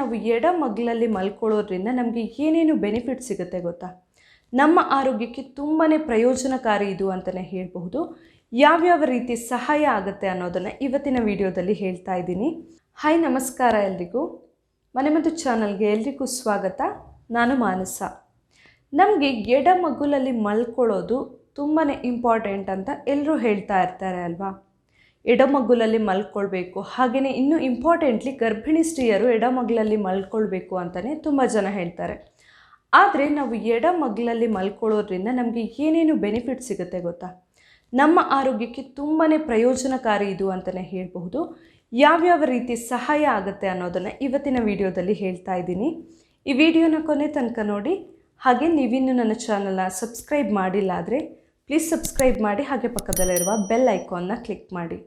ನಾವು ಎಡಮಗ್ಲಲ್ಲಿ ಮಲ್ಕೊಳ್ಳೋದ್ರಿಂದ ನಮಗೆ ಏನೇನು ಬೆನಿಫಿಟ್ ಸಿಗುತ್ತೆ ಗೊತ್ತಾ? ನಮ್ಮ ಆರೋಗ್ಯಕ್ಕೆ ತುಂಬಾ ಪ್ರಯೋಜನಕಾರಿ ಇದು ಅಂತಲೇ ಹೇಳಬಹುದು. ಯಾವ್ಯಾವ ರೀತಿ ಸಹಾಯ ಆಗುತ್ತೆ ಅನ್ನೋದನ್ನು ಇವತ್ತಿನ ವಿಡಿಯೋದಲ್ಲಿ ಹೇಳ್ತಾ ಇದ್ದೀನಿ. ಹಾಯ್, ನಮಸ್ಕಾರ ಎಲ್ರಿಗೂ. ಮನೆಮದ್ದು ಚಾನಲ್ಗೆ ಎಲ್ರಿಗೂ ಸ್ವಾಗತ. ನಾನು ಮಾನಸ. ನಮಗೆ ಎಡಮಗುಲಲ್ಲಿ ಮಲ್ಕೊಳ್ಳೋದು ತುಂಬಾ ಇಂಪಾರ್ಟೆಂಟ್ ಅಂತ ಎಲ್ಲರೂ ಹೇಳ್ತಾ ಇರ್ತಾರೆ ಅಲ್ವಾ? ಎಡಮಗುಲಲ್ಲಿ ಮಲ್ಕೊಳ್ಬೇಕು, ಹಾಗೆಯೇ ಇನ್ನೂ ಇಂಪಾರ್ಟೆಂಟ್ಲಿ ಗರ್ಭಿಣಿ ಸ್ತ್ರೀಯರು ಎಡಮಗ್ಲಲ್ಲಿ ಮಲ್ಕೊಳ್ಬೇಕು ಅಂತಲೇ ತುಂಬ ಜನ ಹೇಳ್ತಾರೆ. ಆದರೆ ನಾವು ಎಡಮಗ್ಲಲ್ಲಿ ಮಲ್ಕೊಳ್ಳೋದ್ರಿಂದ ನಮಗೆ ಏನೇನು ಬೆನಿಫಿಟ್ ಸಿಗುತ್ತೆ ಗೊತ್ತಾ? ನಮ್ಮ ಆರೋಗ್ಯಕ್ಕೆ ತುಂಬಾ ಪ್ರಯೋಜನಕಾರಿ ಇದು ಅಂತಲೇ ಹೇಳಬಹುದು. ಯಾವ್ಯಾವ ರೀತಿ ಸಹಾಯ ಆಗುತ್ತೆ ಅನ್ನೋದನ್ನು ಇವತ್ತಿನ ವಿಡಿಯೋದಲ್ಲಿ ಹೇಳ್ತಾ ಇದ್ದೀನಿ. ಈ ವಿಡಿಯೋನ ಕೊನೆ ತನಕ ನೋಡಿ. ಹಾಗೆ ನೀವಿನ್ನೂ ನನ್ನ ಚಾನಲ್ನ ಸಬ್ಸ್ಕ್ರೈಬ್ ಮಾಡಿಲ್ಲ ಆದರೆ ಪ್ಲೀಸ್ ಸಬ್ಸ್ಕ್ರೈಬ್ ಮಾಡಿ, ಹಾಗೆ ಪಕ್ಕದಲ್ಲಿರುವ ಬೆಲ್ ಐಕಾನ್ನ ಕ್ಲಿಕ್ ಮಾಡಿ.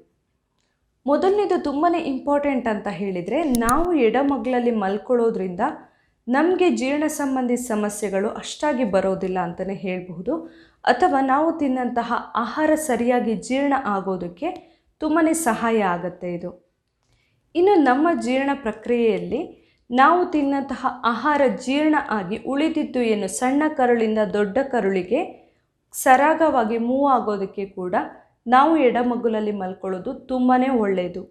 ಮೊದಲನೇದು ತುಂಬಾ ಇಂಪಾರ್ಟೆಂಟ್ ಅಂತ ಹೇಳಿದರೆ, ನಾವು ಎಡಮಗ್ಲಲ್ಲಿ ಮಲ್ಕೊಳ್ಳೋದ್ರಿಂದ ನಮಗೆ ಜೀರ್ಣ ಸಂಬಂಧಿ ಸಮಸ್ಯೆಗಳು ಅಷ್ಟಾಗಿ ಬರೋದಿಲ್ಲ ಅಂತಲೇ ಹೇಳಬಹುದು. ಅಥವಾ ನಾವು ತಿನ್ನಂತಹ ಆಹಾರ ಸರಿಯಾಗಿ ಜೀರ್ಣ ಆಗೋದಕ್ಕೆ ತುಂಬಾ ಸಹಾಯ ಆಗುತ್ತೆ ಇದು. ಇನ್ನು ನಮ್ಮ ಜೀರ್ಣ ಪ್ರಕ್ರಿಯೆಯಲ್ಲಿ ನಾವು ತಿನ್ನಂತಹ ಆಹಾರ ಜೀರ್ಣ ಆಗಿ ಉಳಿದಿದ್ದು ಏನು ಸಣ್ಣ ಕರುಳಿಂದ ದೊಡ್ಡ ಕರುಳಿಗೆ ಸರಾಗವಾಗಿ ಮೂವ್ ಆಗೋದಕ್ಕೆ ಕೂಡ ನಾವು ಎಡಮಗ್ಲಲ್ಲಿ ಮಲ್ಕೊಳ್ಳೋದು ತುಂಬಾ ಒಳ್ಳೆಯದು.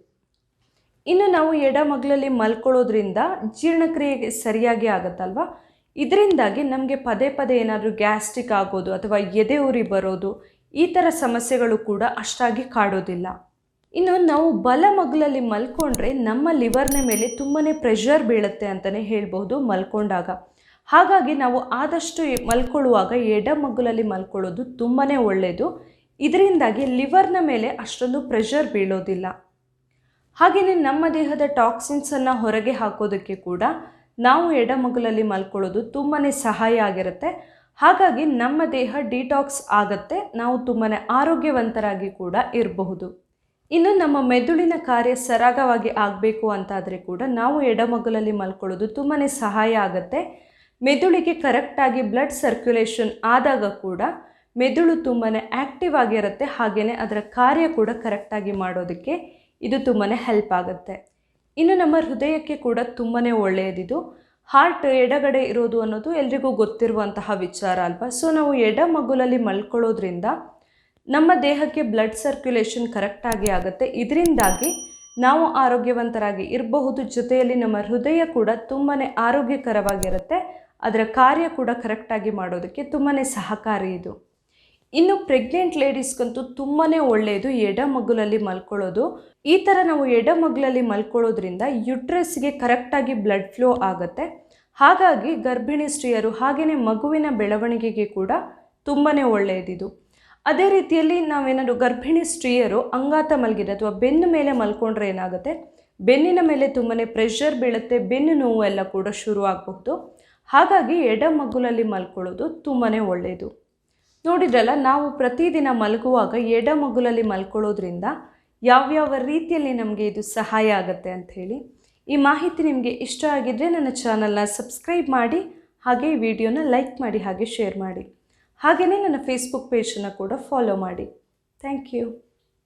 ಇನ್ನು ನಾವು ಎಡಮಗ್ಲಲ್ಲಿ ಮಲ್ಕೊಳ್ಳೋದ್ರಿಂದ ಜೀರ್ಣಕ್ರಿಯೆಗೆ ಸರಿಯಾಗಿ ಆಗುತ್ತಲ್ವ, ಇದರಿಂದಾಗಿ ನಮಗೆ ಪದೇ ಪದೇ ಏನಾದರೂ ಗ್ಯಾಸ್ಟ್ರಿಕ್ ಆಗೋದು ಅಥವಾ ಎದೆ ಉರಿ ಬರೋದು, ಈ ಥರ ಸಮಸ್ಯೆಗಳು ಕೂಡ ಅಷ್ಟಾಗಿ ಕಾಡೋದಿಲ್ಲ. ಇನ್ನು ನಾವು ಬಲಮಗ್ಲಲ್ಲಿ ಮಲ್ಕೊಂಡ್ರೆ ನಮ್ಮ ಲಿವರ್ನ ಮೇಲೆ ತುಂಬಾ ಪ್ರೆಷರ್ ಬೀಳುತ್ತೆ ಅಂತಲೇ ಹೇಳ್ಬೋದು ಮಲ್ಕೊಂಡಾಗ. ಹಾಗಾಗಿ ನಾವು ಆದಷ್ಟು ಮಲ್ಕೊಳ್ಳುವಾಗ ಎಡಮಗ್ಲಲ್ಲಿ ಮಲ್ಕೊಳ್ಳೋದು ತುಂಬಾ ಒಳ್ಳೆಯದು. ಇದರಿಂದಾಗಿ ಲಿವರ್ನ ಮೇಲೆ ಅಷ್ಟೊಂದು ಪ್ರೆಷರ್ ಬೀಳೋದಿಲ್ಲ. ಹಾಗೆಯೇ ನಮ್ಮ ದೇಹದ ಟಾಕ್ಸಿನ್ಸನ್ನು ಹೊರಗೆ ಹಾಕೋದಕ್ಕೆ ಕೂಡ ನಾವು ಎಡಮಗ್ಲಲ್ಲಿ ಮಲ್ಕೊಳ್ಳೋದು ತುಂಬಾ ಸಹಾಯ ಆಗಿರುತ್ತೆ. ಹಾಗಾಗಿ ನಮ್ಮ ದೇಹ ಡಿಟಾಕ್ಸ್ ಆಗುತ್ತೆ, ನಾವು ತುಂಬಾ ಆರೋಗ್ಯವಂತರಾಗಿ ಕೂಡ ಇರಬಹುದು. ಇನ್ನು ನಮ್ಮ ಮೆದುಳಿನ ಕಾರ್ಯ ಸರಾಗವಾಗಿ ಆಗಬೇಕು ಅಂತಾದರೆ ಕೂಡ ನಾವು ಎಡಮಗ್ಲಲ್ಲಿ ಮಲ್ಕೊಳ್ಳೋದು ತುಂಬಾ ಸಹಾಯ ಆಗುತ್ತೆ. ಮೆದುಳಿಗೆ ಕರೆಕ್ಟಾಗಿ ಬ್ಲಡ್ ಸರ್ಕ್ಯುಲೇಷನ್ ಆದಾಗ ಕೂಡ ಮೆದುಳು ತುಂಬಾ ಆ್ಯಕ್ಟಿವ್ ಆಗಿರುತ್ತೆ. ಹಾಗೆಯೇ ಅದರ ಕಾರ್ಯ ಕೂಡ ಕರೆಕ್ಟಾಗಿ ಮಾಡೋದಕ್ಕೆ ಇದು ತುಂಬಾ ಹೆಲ್ಪ್ ಆಗುತ್ತೆ. ಇನ್ನು ನಮ್ಮ ಹೃದಯಕ್ಕೆ ಕೂಡ ತುಂಬಾ ಒಳ್ಳೆಯದಿದು. ಹಾರ್ಟ್ ಎಡಗಡೆ ಇರೋದು ಅನ್ನೋದು ಎಲ್ರಿಗೂ ಗೊತ್ತಿರುವಂತಹ ವಿಚಾರ ಅಲ್ವಾ? ಸೊ ನಾವು ಎಡಮಗುಲಲ್ಲಿ ಮಲ್ಕೊಳ್ಳೋದ್ರಿಂದ ನಮ್ಮ ದೇಹಕ್ಕೆ ಬ್ಲಡ್ ಸರ್ಕ್ಯುಲೇಷನ್ ಕರೆಕ್ಟಾಗಿ ಆಗುತ್ತೆ. ಇದರಿಂದಾಗಿ ನಾವು ಆರೋಗ್ಯವಂತರಾಗಿ ಇರಬಹುದು. ಜೊತೆಯಲ್ಲಿ ನಮ್ಮ ಹೃದಯ ಕೂಡ ತುಂಬಾ ಆರೋಗ್ಯಕರವಾಗಿರುತ್ತೆ. ಅದರ ಕಾರ್ಯ ಕೂಡ ಕರೆಕ್ಟಾಗಿ ಮಾಡೋದಕ್ಕೆ ತುಂಬಾ ಸಹಕಾರಿ ಇದು. ಇನ್ನು ಪ್ರೆಗ್ನೆಂಟ್ ಲೇಡೀಸ್ಗಂತೂ ತುಂಬಾ ಒಳ್ಳೆಯದು ಎಡಮಗುಲಲ್ಲಿ ಮಲ್ಕೊಳ್ಳೋದು. ಈ ಥರ ನಾವು ಎಡಮಗ್ಲಲ್ಲಿ ಮಲ್ಕೊಳ್ಳೋದ್ರಿಂದ ಯುಟ್ರಸ್ಗೆ ಕರೆಕ್ಟಾಗಿ ಬ್ಲಡ್ ಫ್ಲೋ ಆಗುತ್ತೆ. ಹಾಗಾಗಿ ಗರ್ಭಿಣಿ ಸ್ತ್ರೀಯರು ಹಾಗೆಯೇ ಮಗುವಿನ ಬೆಳವಣಿಗೆಗೆ ಕೂಡ ತುಂಬಾ ಒಳ್ಳೆಯದಿದು. ಅದೇ ರೀತಿಯಲ್ಲಿ ನಾವೇನಾದರೂ ಗರ್ಭಿಣಿ ಸ್ತ್ರೀಯರು ಅಂಗಾತ ಮಲಗಿದೆ ಅಥವಾ ಬೆನ್ನು ಮೇಲೆ ಮಲ್ಕೊಂಡ್ರೆ ಏನಾಗುತ್ತೆ, ಬೆನ್ನಿನ ಮೇಲೆ ತುಂಬಾ ಪ್ರೆಷರ್ ಬೀಳುತ್ತೆ, ಬೆನ್ನು ನೋವು ಎಲ್ಲ ಕೂಡ ಶುರು ಆಗಬಹುದು. ಹಾಗಾಗಿ ಎಡಮಗ್ಲಲ್ಲಿ ಮಲ್ಕೊಳ್ಳೋದು ತುಂಬಾ ಒಳ್ಳೆಯದು. ನೋಡಿದ್ರಲ್ಲ, ನಾವು ಪ್ರತಿದಿನ ಮಲಗುವಾಗ ಎಡಮಗ್ಲಲ್ಲಿ ಮಲ್ಕೊಳ್ಳೋದ್ರಿಂದ ಯಾವ್ಯಾವ ರೀತಿಯಲ್ಲಿ ನಮಗೆ ಇದು ಸಹಾಯ ಆಗುತ್ತೆ ಅಂಥೇಳಿ. ಈ ಮಾಹಿತಿ ನಿಮಗೆ ಇಷ್ಟ ಆಗಿದ್ದರೆ ನನ್ನ ಚಾನಲ್ನ ಸಬ್ಸ್ಕ್ರೈಬ್ ಮಾಡಿ, ಹಾಗೆ ಈ ವಿಡಿಯೋನ ಲೈಕ್ ಮಾಡಿ, ಹಾಗೆ ಶೇರ್ ಮಾಡಿ. ಹಾಗೆಯೇ ನನ್ನ ಫೇಸ್ಬುಕ್ ಪೇಜನ್ನು ಕೂಡ ಫಾಲೋ ಮಾಡಿ. Thank you.